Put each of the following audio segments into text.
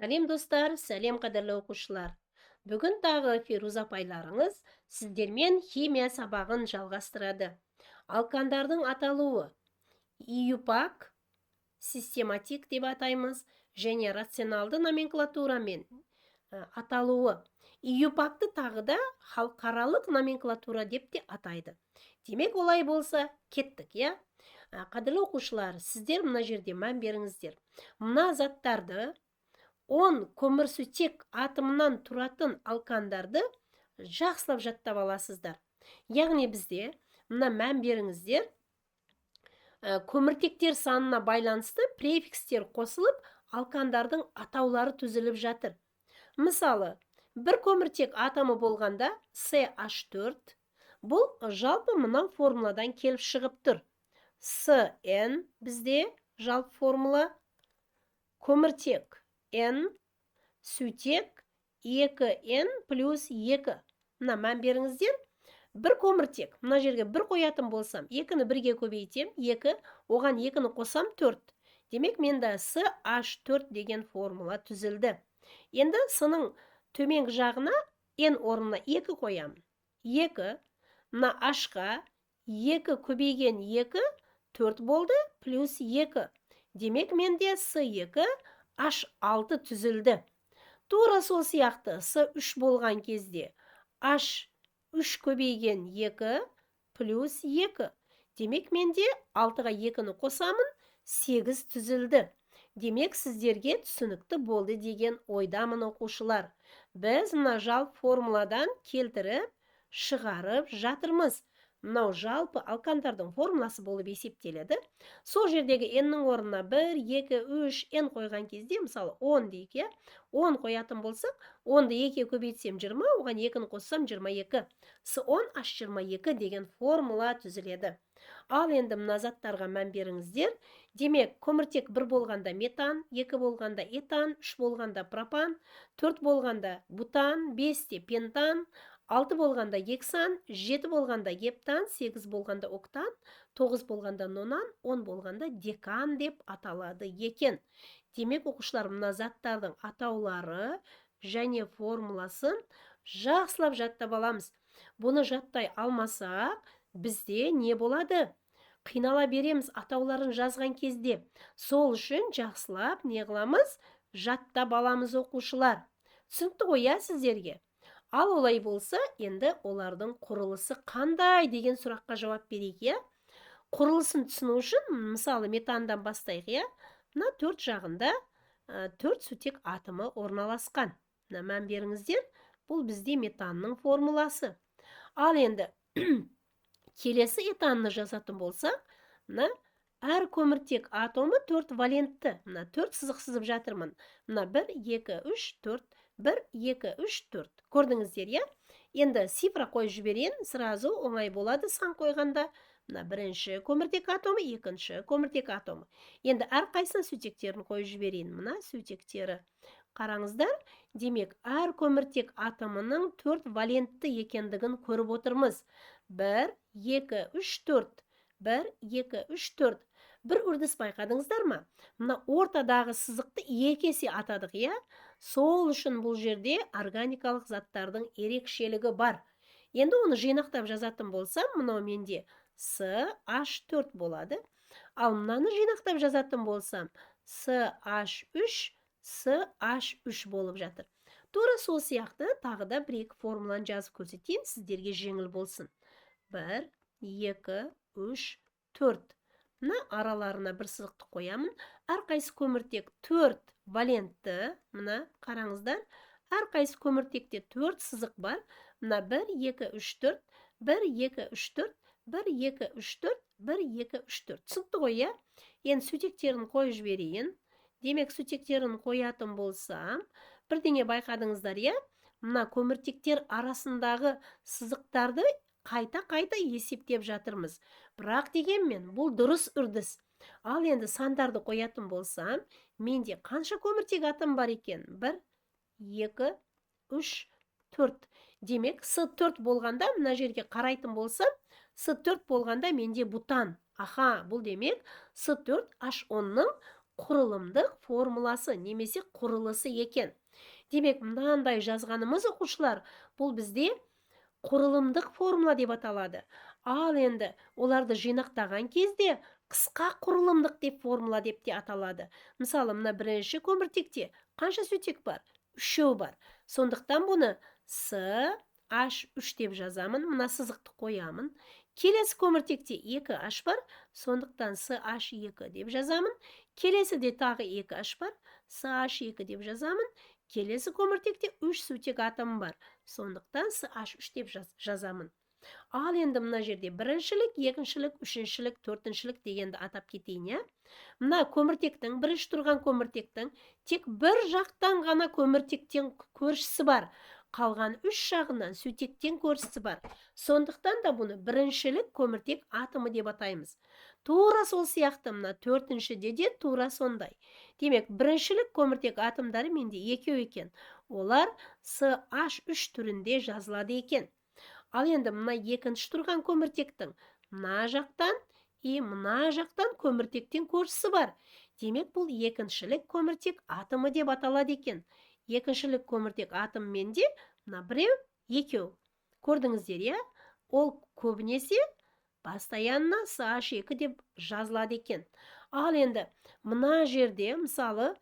Сәлем достар, сәлем қадірлі оқушылар. Бүгін тағы Фируза апайларыңыз сіздермен химия сабағын жалғастырады. Алкандардың аталуы июпак, систематик деп атаймыз, және рационалды номенклатурамен аталуы. Июпакты тағы да халықаралық номенклатура деп те атайды. Демек олай болса, кеттік, я? Қадірлі оқушылар, сіздер мына жерде мән беріңіздер. Мына заттарды 10 көмірсутек атомынан тұратын алкандарды жақсылап жаттап аласыздар. Яғни бізде, мына мән беріңіздер, көміртектер санына байланысты префикстер қосылып, алкандардың атаулары түзіліп жатыр. Мысалы, бір көміртек атомы болғанда CH4, бұл жалпы мынау формуладан келіп шығып тұр. CN бізде жалпы формула, көміртек N, сутек 2N плюс 2. Мына мән беріңіздер. Бір көміртек, мына жерге бір қоятын болсам, 2-ні 1-ге көбейтем, 2, оған 2-ні қосам 4. Демек, менде CH4 деген формула түзілді. Енді сының төменгі жағына N орнына 2 қоям. 2, мына H-ға 2 көбейген 2, 4 болды, плюс 2. Демек, менде C2, H6 түзілді. Тура сол сияқты С3 болған кезде H3 көбейген 2 плюс 2. Демек, менде 6-ға 2-ні қосамын, 8 түзілді. Демек, сіздерге түсінікті болды деген ойдамын оқушылар. Біз мына жалпы формуладан келтіріп, шығарып жатырмыз. Мынау жалпы алкандардың формуласы болып есептеледі. Сол жердегі N-нің орнына 1, 2, 3, N қойған кезде, мысалы 10 дейік, 10 қоятын болсақ, 10-ды 2-ге көбейтсем 20, оған 2-ні қоссам 22. С10H22 деген формула түзіледі. Ал енді мына заттарға мән беріңіздер. Демек, көміртек 1 болғанда метан, 2 болғанда этан, 3 болғанда пропан, 4 болғанда бутан, 5-те пентан, 6 болғанда гексан, 7 болғанда гептан, 8 болғанда октан, 9 болғанда нонан, 10 болғанда декан деп аталады екен. Демек, оқушылар, мына заттардың атаулары және формуласын жақсылап жаттап аламыз. Бұны жаттай алмасақ, бізде не болады? Қинала береміз атауларын жазған кезде. Сол үшін жақсылап не қыламыз? Жаттап аламыз оқушылар. Түсінікті ғой, сіздерге? Ал олай болса, енді олардың құрылысы қандай деген сұраққа жауап берейік, Құрылысын түсіну үшін, мысалы, метандан бастайық, Мына 4 жағында 4 сутек атомы орналасқан. Мына мән беріңіздер, бұл бізде метанның формуласы. Ал енді келесі этанны жазатын болсақ, мына әр көміртек атомы 4 валентті. Мына 4 сызық сызып жатырмын. Мына 1, 2, 3, 4. 1, 2, 3, 4. Көрдіңіздер, Енді цифра қойып жіберейін, сразу оңай болады сан қойғанда. Мына бірінші көміртек атомы, екінші көміртек атомы. Енді әр қайсына сутектерін қойып жіберейін. Мына сутектері. Қараңыздар, демек, әр көміртек атомының 4 валентті екендігін көріп отырмыз. 1, 2, 3, 4. 1, 2, 3, 4. Бір үрдіс байқадыңыздар ма? Мына ортадағы сызықты 2 есе атадық, Сол үшін бұл жерде органикалық заттардың ерекшелігі бар. Енді оны жинақтап жазатын болсам, мынау менде CH4 болады. Ал мынаны жинақтап жазатын болсам, CH3, CH3 болып жатыр. Тура сол сияқты тағы да 1-2 формуланы жазып көрсетейін, сіздерге жеңіл болсын. 1, 2, 3, 4. Мына араларына бір сызықты қоямын. Әрқайсы көміртек 4 валентті. Мына қараңыздар. Әрқайсы көміртекте 4 сызық бар. Мына 1, 2, 3, 4. 1, 2, 3, 4. 1, 2, 3, 4. 1, 2, 3, 4. Түсінікті ғой, Енді сутектерін қойып жіберейін. Демек, сутектерін қоятын болсам, бірдеңе байқадыңыздар, Мына көміртектер арасындағы сызықтарды қайта есептеп жатырмыз. Бірақ дегенмен, бұл дұрыс үрдіс. Ал енді сандарды қоятын болсам, менде қанша көміртек атом бар екен? 1, 2, 3, 4. Демек, С4 болғанда, мына жерге қарайтын болсам, С4 болғанда менде бутан. Аха, бұл демек С4H10-ның құрылымдық формуласы немесе құрылысы екен. Демек, мынандай жазғанымыз оқушылар, бұл бізде құрылымдық формула деп аталады. Ал енді оларды жинақтаған кезде қысқа құрылымдық деп формула деп те аталады. Мысалы, мына бірінші көміртекте қанша сутек бар? 3 бар. Сондықтан бұны CH3 деп жазамын. Мына сызықты қоямын. Келесі көміртекте 2H бар. Сондықтан CH2 деп жазамын. Келесіде тағы 2H бар. CH2 деп жазамын. Келесі көміртекте 3 сутек атом бар. Сондықтан CH3 деп жазамын. Ал енді мына жерде біріншілік, екіншілік, үшіншілік, төртіншілік дегенді атап кетейін, иә? Мына көміртектің, бірінші тұрған көміртектің тек бір жақтан ғана көміртектен көршісі бар. Қалған үш жағынан сутектен көршісі бар. Сондықтан да бұны біріншілік көміртек атомы деп атаймыз. Тура сол сияқты мына төртіншіде де тура сондай. Демек, біріншілік көміртек атомдары менде екеу екен. Олар CH3 түрінде жазылады екен. Ал енді мына екінші тұрған көміртектің мына жақтан мына жақтан көміртектен көршісі бар. Демек, бұл екіншілік көміртек атомы деп аталады екен. Екіншілік көміртек атом менде мына біреу, екеу. Көрдіңіздер, иә? Ол көбінесе постоянно CH2 деп жазылады екен. Ал енді мына жерде, мысалы,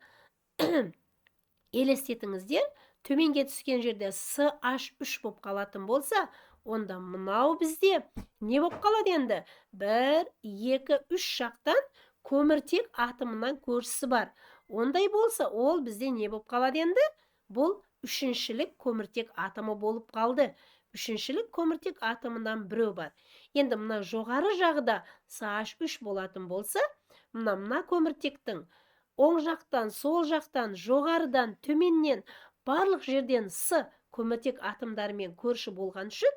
елестетіңіздер, төменге түскен жерде CH3 болып қалатын болса, онда мынау бізде не болып қалады енді? 1, 2, 3 жақтан көміртек атомынан көршісі бар. Ондай болса, ол бізде не болып қалады енді? Бұл үшіншілік көміртек атомы болып қалды. Үшіншілік көміртек атомынан біреу бар. Енді мына жоғары жағыда CH3 болатын болса, мына көміртектің оң жақтан, сол жақтан, жоғарыдан, төменнен, барлық жерден С көміртек атомдарымен көрші болған үшін,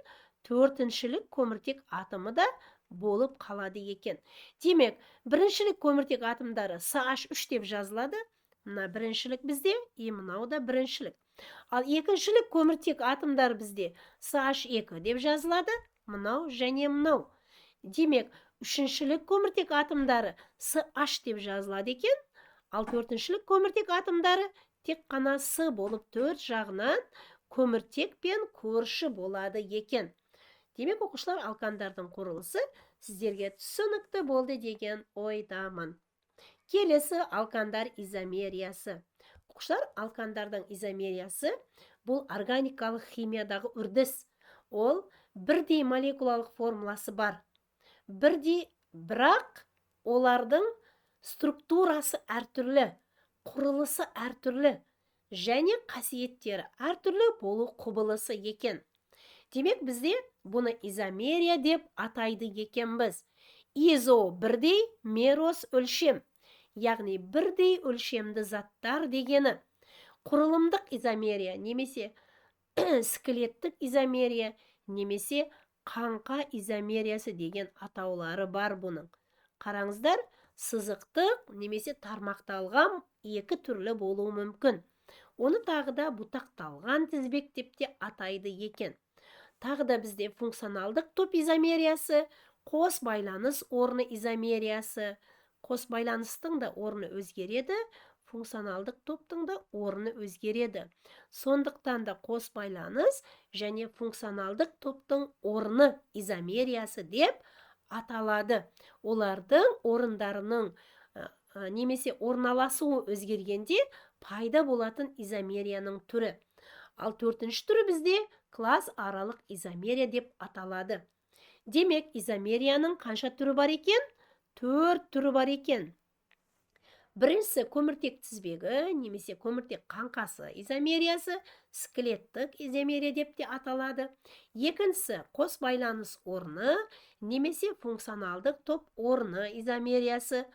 төртіншілік көміртек атомы да болып қалады екен. Демек, біріншілік көміртек атомдары CH3 деп жазылады. Мына біріншілік бізде, мынау да біріншілік. Ал екіншілік көміртек атомдары бізде CH2 деп жазылады. Мынау және мынау. Демек, үшіншілік көміртек атомдары CH деп жазылады екен. Ал төртіншілік көміртек атомдары тек қана С болып төрт жағынан көміртекпен көрші болады екен. Демек, оқушылар, алкандардың құрылысы сіздерге түсінікті болды деген ойдамын. Келесі алкандар изомериясы. Оқушылар, алкандардың изомериясы бұл органикалық химиядағы үрдіс. Ол бірдей молекулалық формуласы бар. Бірдей, бірақ олардың структурасы әртүрлі, құрылысы әртүрлі және қасиеттері әртүрлі болу құбылысы екен. Демек, бізде бұны изомерия деп атайды екенбіз. Изо бірдей, мерос өлшем, яғни бірдей өлшемді заттар дегені. Құрылымдық изомерия немесе скелеттік изомерия немесе қаңқа изомериясы деген атаулары бар бұның. Қараңыздар, сызықтық немесе тармақталған екі түрлі болуы мүмкін. Оны тағы да бұтақталған тізбек деп те атайды екен. Тағы да бізде функционалдық топ изомериясы, қос байланыс орны изомериясы. Қос байланыстың да орны өзгереді, функционалдық топтың да орны өзгереді. Сондықтан да қос байланыс және функционалдық топтың орны изомериясы деп аталады. Олардың орындарының немесе орналасуы өзгергенде пайда болатын изомерияның түрі. Ал төртінші түрі бізде класс аралық изомерия деп аталады. Демек, изомерияның қанша түрі бар екен? 4 түрі бар екен. Біріншісі көміртек тізбегі немесе көміртек қаңқасы изомериясы, скелеттік изомерия деп те аталады. Екіншісі қос байланыс орны немесе функционалдық топ орны изомериясы.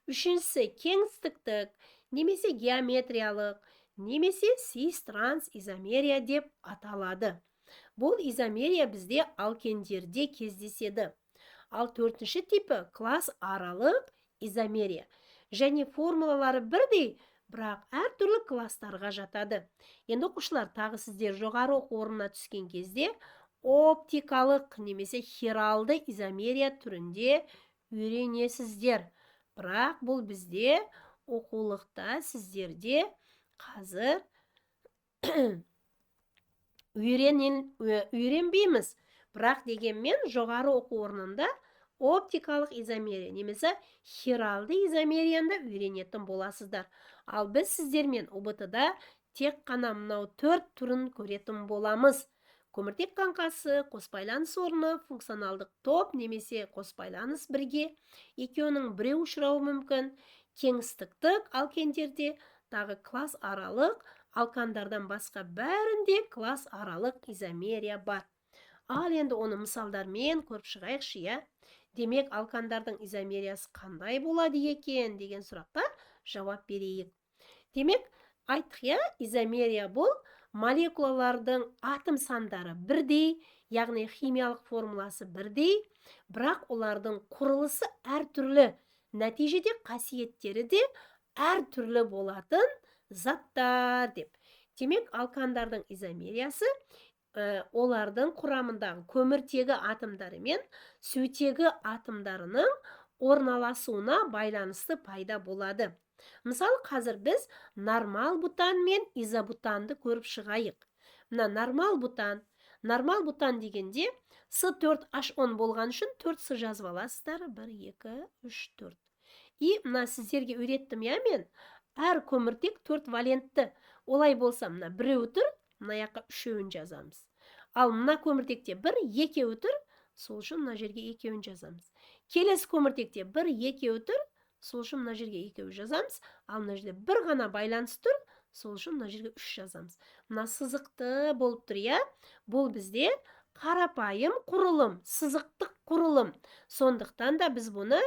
Үшіншісі кеңістіктік немесе геометриялық немесе сис-транс изомерия деп аталады. Бұл изомерия бізде алкендерде кездеседі. Ал төртінші типі класс аралық изомерия. Және формулалары бірдей, бірақ әртүрлі класстарға жатады. Енді оқушылар, тағы сіздер жоғары оқу орнына түскен кезде оптикалық немесе хиралды изомерия түрінде үйренесіздер. Бірақ бұл бізде оқулықта сіздерде қазір үйренбейміз. Бірақ дегенмен жоғары оқу орнында оптикалық изомерия немесе хиралды изомерияны үйренетін боласыздар. Ал біз сіздермен ұбт-да тек қана мынау 4 түрін көретін боламыз. Көміртек қаңқасы, қос байланыс орны, функционалдық топ немесе қос байланыс бірге, екеуінің біреу ұшырауы мүмкін, кеңістіктік алкендерде, тағы класс аралық, алкандардан басқа бәрінде класс аралық изомерия бар. Ал енді оны мысалдармен көріп шығайықшы, иә? Демек, алкандардың изомериясы қандай болады екен деген сұраққа жауап берейік. Демек, айттық, иә, изомерия бұл молекулалардың атом сандары бірдей, яғни химиялық формуласы бірдей, бірақ олардың құрылысы әртүрлі, нәтижеде қасиеттері де әртүрлі болатын заттар деп. Демек, алкандардың изомериясы олардың құрамындағы көміртегі атомдары мен сутегі атомдарының орналасуына байланысты пайда болады. Мысалы, қазір біз нормал бутан мен изобутанды көріп шығайық. Мына нормал бутан дегенде С4H10 болған үшін 4С жазып аласыздар. 1, 2, 3, 4. И мына сіздерге үйреттім, иә, мен әр көміртек 4 валентті. Олай болса, мына біреу тұр, мына жаққа 3-ін жазамыз. Ал мына көміртекте 1, 2 тұр, сол үшін мына жерге 2-ін жазамыз. Келесі көміртекте 1, 2 тұр, сол үшін мына жерге 2 жазамыз. Ал мына жерде бір ғана байланыс тұр, сол үшін мына жерге 3 жазамыз. Мына сызықты болып тұр, иә? Бұл бізде қарапайым құрылым, сызықтық құрылым. Сондықтан да біз бұны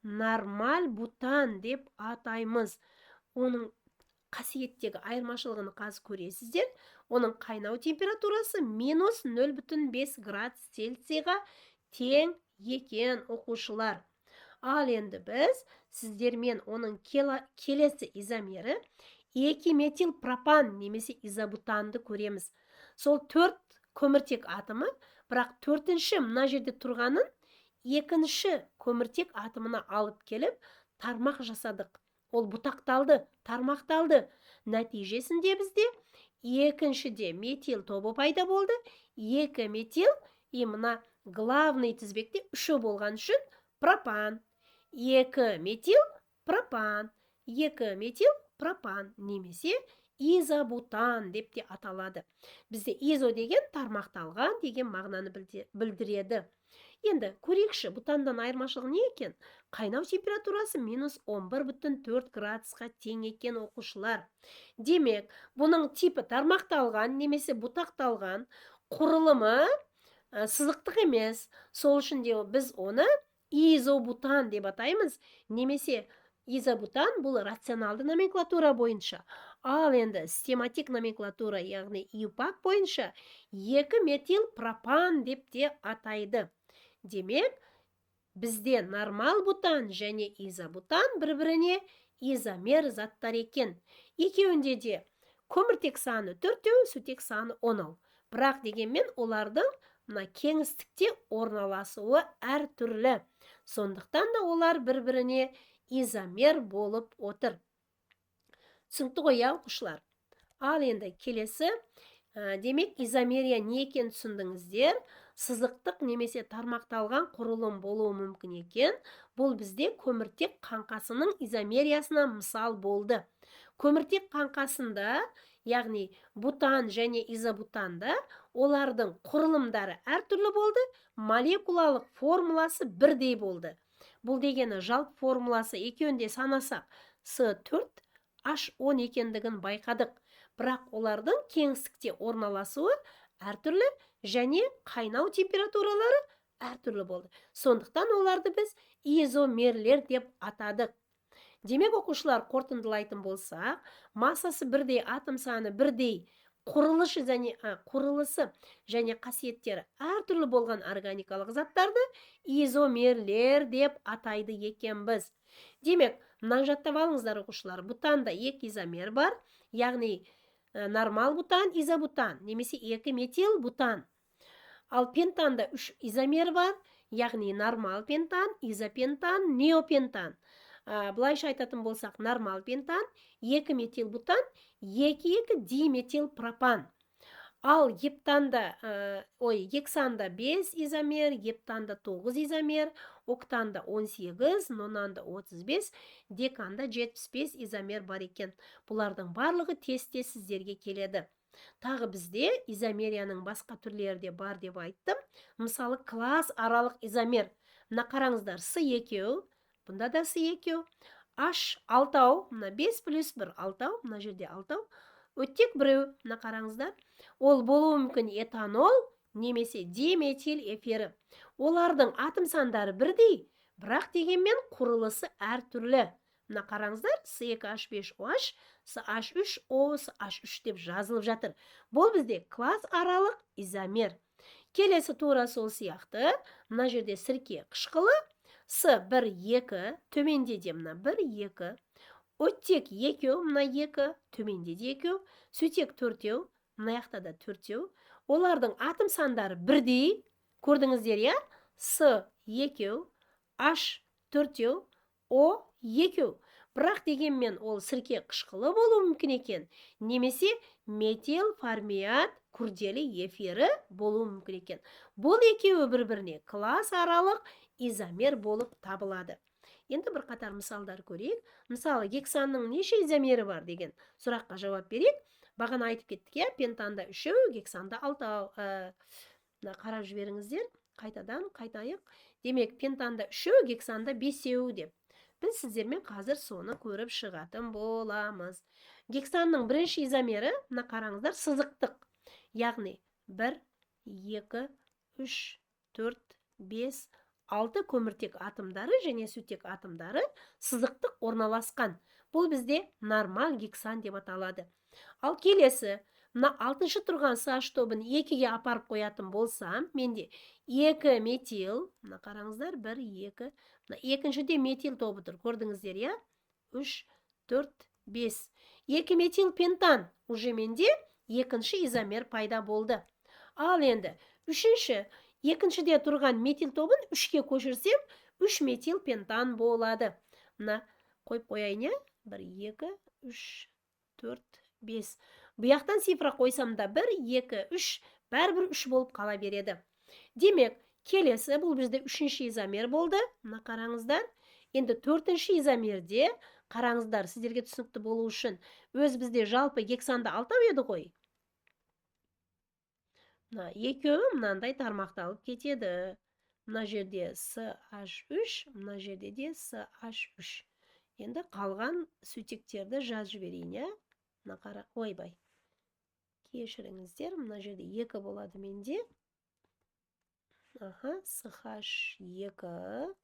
нормаль бутан деп атаймыз. Оның қасиеттегі айырмашылығын қазір көресіздер. Оның қайнау температурасы минус 0,5 градус Цельсийға тең екен, оқушылар. Ал енді біз сіздермен оның келесі изомері 2 метил пропан немесе изобутанды көреміз. Сол 4 көміртек атомы, бірақ 4-ші мына жерде тұрғанын 2-ші көміртек атомына алып келіп, тармақ жасадық. Ол бұтақталды, тармақталды. Нәтижесінде бізде 2-шіде метил тобы пайда болды. 2 метил, мына главный тізбекте 3 болған үшін пропан. 2 метил пропан. 2 метил пропан немесе изобутан деп те аталады. Бізде изо деген тармақталған деген мағынаны білдіреді. Енді көрейікші, бутандан айырмашылығы не екен? Қайнау температурасы минус 11,4 градусқа тең екен, оқушылар. Демек, бұның типі тармақталған немесе бұтақталған, құрылымы сызықтық емес. Сол үшін де біз оны изобутан деп атаймыз, немесе изобутан бұл рационалды номенклатура бойынша. Ал енді систематик номенклатура, яғни ИУПАК бойынша 2 метил пропан деп те атайды. Демек, бізде нормал бутан және изобутан бір-біріне изомер заттар екен. Екеуінде де көміртек саны 4, сутек саны 10. Бірақ дегенмен олардың кеңістікте орналасуы әртүрлі. Сондықтан да олар бір-біріне изомер болып отыр. Түсінікті ғой, оқушылар? Ал енді келесі, демек, изомерия не екен түсіндіңіздер? Сызықтық немесе тармақталған құрылым болуы мүмкін екен. Бұл бізде көміртек қаңқасының изомериясына мысал болды. Көміртек қаңқасында, яғни бутан және изобутанда, олардың құрылымдары әртүрлі болды, молекулалық формуласы бірдей болды. Бұл дегені жалпы формуласы екеуінде санасақ С4H10 екендігін байқадық. Бірақ олардың кеңістікте орналасуы әртүрлі және қайнау температуралары әртүрлі болды. Сондықтан оларды біз изомерлер деп атадық. Демек, оқушылар, қорытындылайтын болсақ, массасы бірдей, атом саны бірдей, құрылысы және қасиеттері әртүрлі болған органикалық заттарды изомерлер деп атайды екенбіз. Демек, мына жаттап алыңыздар, оқушылар, бутанда 2 изомер бар, яғни нормал бутан, изобутан, немесе 2 метил бутан. Ал пентанда 3 изомер бар, яғни нормал пентан, изопентан, неопентан. Былайша айтатын болсақ, нормал пентан, 2 метил бутан, 2 диметил пропан. Ал гександа 5 изомер, гептанда 9 изомер, октанда 18, нонанда 35, деканда 75 изомер бар екен. Бұлардың барлығы тестте сіздерге келеді. Тағы бізде изомерияның басқа түрлері де бар деп айттым. Мысалы, класс аралық изомер. Мына қараңыздар, С2, бұнда да С2. H 6, мына 5 плюс 1 6, мына жерде 6. Өттек біреу, мына қараңыздар. Ол болуы мүмкін этанол немесе диметил эфирі. Олардың атом сандары бірдей, бірақ дегенмен құрылысы әртүрлі. Мына қараңыздар, С2H5OH, С3O, С3 деп жазылып жатыр. Бұл бізде класс аралық изомер. Келесі тура сол сияқты, мына жерде сірке қышқылы, С1-2, төменде де мына 1-2, оттек 2, мына 2, төменде де 2, сутек 4, мына жақта да 4. Олардың атом сандары бірдей, көрдіңіздер, я? С2, H4, O2. Бірақ дегенмен ол сірке қышқылы болуы мүмкін екен, немесе метил формиат күрделі эфирі болуы мүмкін екен. Бұл екеуі бір-біріне класс аралық изомер болып табылады. Енді бір қатар мысалдар көрейік. Мысалы, гексанның неше изомері бар деген сұраққа жауап берейік. Бағана айтып кеттік, я, пентанда 3, гександа 6. Қарап жіберіңіздер, қайтадан қайтайық. Демек, пентанда 3, гександа 5 деп. Біз сіздермен қазір соны көріп шығатын боламыз. Гексанның бірінші изомері, мына қараңыздар, сызықтық. Яғни 1, 2, 3, 4, 5, 6 көміртек атомдары және сутек атомдары сызықтық орналасқан. Бұл бізде нормал гексан деп аталады. Ал келесі, мына 6-шы тұрған CH тобын 2-ге апарып қоятын болсам, менде 2 метил, мына қараңыздар, 1, 2, мына екіншіде метил тобы тұр, көрдіңіздер, я? 3, 4, 5. 2 метил пентан, уже менде екінші изомер пайда болды. Ал енді, екіншіде тұрған метил тобын 3-ке көшірсем, 3 метил пентан болады. Мына қойып қояйын, 1, 2, 3, 4, 5. Бұяқтан цифра қойсам да 1, 2, 3, бәрібір 3 болып қала береді. Демек, келесі бұл бізде 3-ші изомер болды. Мына қараңыздар. Енді 4-ші изомерде, қараңыздар, сіздерге түсінікті болу үшін, өз бізде жалпы гександа 6 еді ғой. Мына 2 мынандай тармақталып кетеді. Мына жерде CH3, мына жерде де CH3. Енді қалған сутектерді жазып жіберейін, мына қара, ойбай. Кешіріңіздер, мына жерде 2 болады менде. CH2.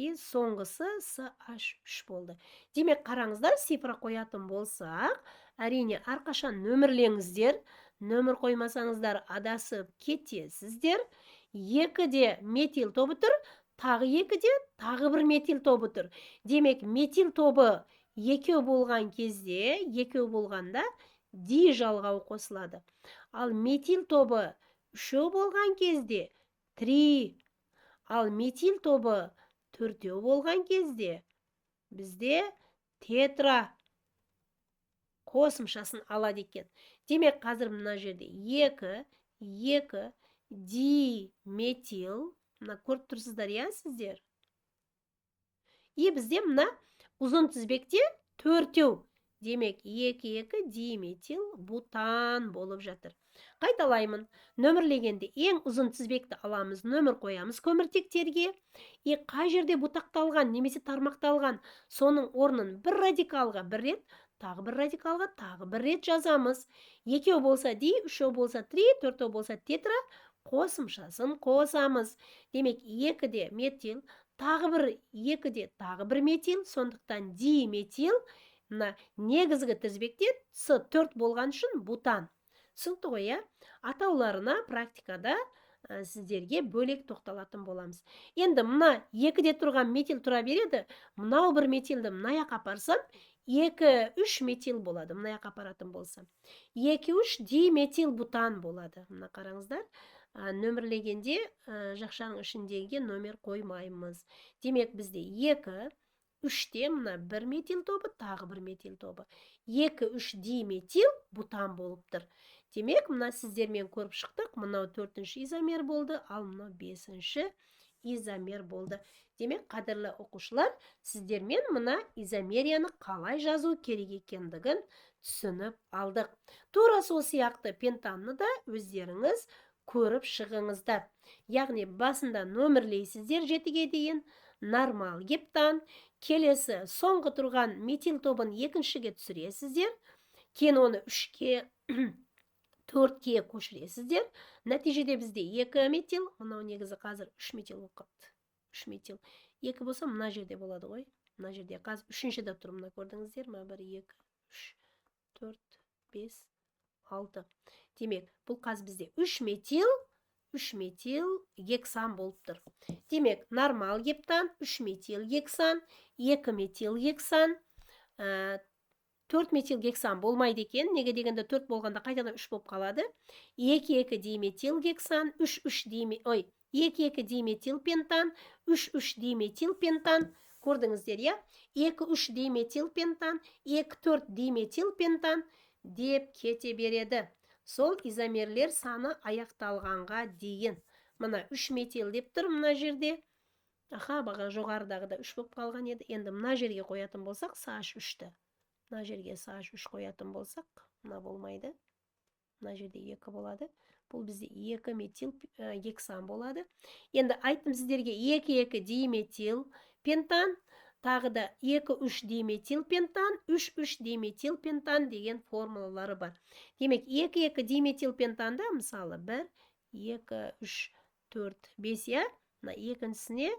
И соңғысы CH3 болды. Демек, қараңыздар, цифра қоятын болсақ, әрине, әрқашан нөмірлеңіздер. Нөмір қоймасаңыздар, адасып кетесіздер. 2-де метил тобы тұр, тағы 2-де тағы бір метил тобы тұр. Демек, метил тобы 2 болған кезде, 2 болғанда ди жалғауы қосылады. Ал метил тобы 3 болған кезде 3. Ал метил тобы 4 болған кезде бізде тетра қосымшасын алады екен. Демек, қазір мына жерде 2 диметил, мына көріп тұрсыздар, я, сіздер? И бізде мына ұзын тізбекте 4. Демек, 2 диметил бутан болып жатыр. Қайталаймын. Нөмірлегенде ең ұзын тізбекті аламыз, нөмір қоямыз көміртектерге. И қай жерде бұтақталған немесе тармақталған, соның орнын бір радикалға бір рет, тағы бір радикалға тағы бір рет жазамыз. 2 болса ди, 3 болса 3, 4 болса тетра, қосымшасын қосамыз. Демек, 2-де метил, тағы бір 2-де тағы бір метил, сондықтан диметил, мына негізгі тізбекте С4 болған үшін бутан. Түсінікті ғой, я? Атауларына практикада сіздерге бөлек тоқталатын боламыз. Енді мына 2-де тұрған метил тұра береді, мынау бір метилді мына жаққа апарсам, 2-3 метил болады, мына жаққа апаратын болсам. 2-3 диметил бутан болады. Мына қараңыздар, нөмірлегенде жақшаның ішіндегі нөмер қоймаймыз. Демек, бізде 2, үште мына бір метил тобы, тағы бір метил тобы. 2-3 диметил бутан болып тұр. Демек, мына сіздермен көріп шықтық. Мынау 4-ші изомер болды, ал мынау 5-ші изомер болды. Демек, қадірлі оқушылар, сіздермен мына изомерияны қалай жазу керек екендігін түсініп алдық. Тура сол сияқты пентанны да өздеріңіз көріп шығыңыздар. Яғни басында нөмірлейсіздер 7-ге дейін, нормал гептан, келесі соңғы тұрған метил тобын екіншіге түсіресіздер, кейін оны 3-ке, 4-ке көшіресіздер. Нәтижеде бізде 2 метил, мынау негізі қазір 3 метил болып қалды. 3 метил. 2 болса, мына жерде болады ғой. Мына жерде қазір 3-ші тұр, мына көрдіңіздер ме? 1, 2, 3, 4, 5, 6. Демек, бұл қазір бізде 3 метил гексан болып тұр. Демек, нормал гептан 3 метил гексан, 2 метил гексан, 4 метил гексан болмайды екен. Неге дегенде 4 болғанда қайтадан 3 болып қалады. 2-2 диметил гексан, 2-2 диметил пентан, 3-3 диметил пентан. Көрдіңіздер, я? 2-3 диметил пентан, 2-4 диметил пентан деп кете береді. Сол изомерлер саны аяқталғанға дейін. Мына 3 метил деп тұр мына жерде. Баға жоғарыдағыда 3 болып қалған еді. Енді мына жерге қоятын болсақ, CH3-ті. Мына жерге CH3 қоятын болсақ, мына болмайды. Мына жерде 2 болады. Бұл бізде 2 метил гексан болады. Енді айттым сіздерге 2-2 диметил пентан, тағы да 2-3 диметил пентан, 3-3 диметил пентан деген формулалары бар. Демек, 2-2 диметил пентанда, мысалы, 1, 2, 3, 4, 5, я? Екіншісіне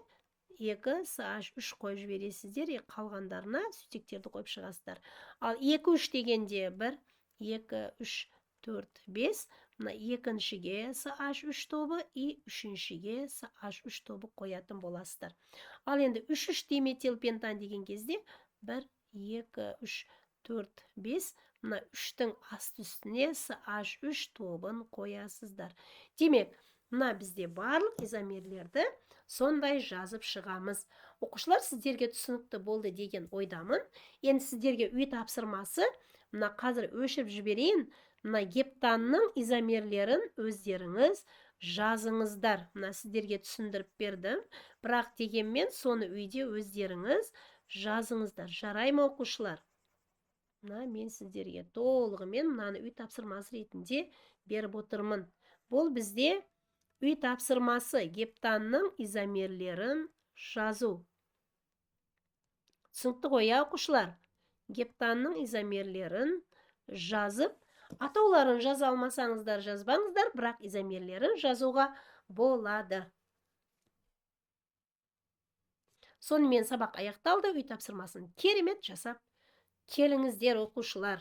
2 CH3 қойып жібересіздер, қалғандарына сутектерді қойып шығасыздар. Ал 2-3 дегенде 1, 2, 3, 4, 5, мына екіншіге CH3 тобы, үшіншіге CH3 тобы қоятын боласыздар. Ал енді 3-3 диметил пентан деген кезде 1, 2, 3, 4, 5, мына 3-тің асты үстіне CH3 тобын қоясыздар. Демек, мына бізде барлық изомерлерді сондай жазып шығамыз. Оқушылар, сіздерге түсінікті болды деген ойдамын. Енді сіздерге үй тапсырмасы, мына қазір өшіп жіберейін. Мына гептанның изомерлерін өздеріңіз жазыңыздар. Мына сіздерге түсіндіріп бердім. Бірақ дегенмен соны үйде өздеріңіз жазыңыздар. Жарай ма оқушылар? Мына мен сіздерге толығымен мынаны үй тапсырмасы ретінде беріп отырмын. Бұл бізде үй тапсырмасы, гептанның изомерлерін жазу. Түсінікті ғой, оқушылар? Гептанның изомерлерін жазып, атауларын жаза алмасаңыздар жазбаңыздар, бірақ изомерлерін жазуға болады. Сонымен сабақ аяқталды. Үй тапсырмасын керемет жасап келіңіздер, оқушылар.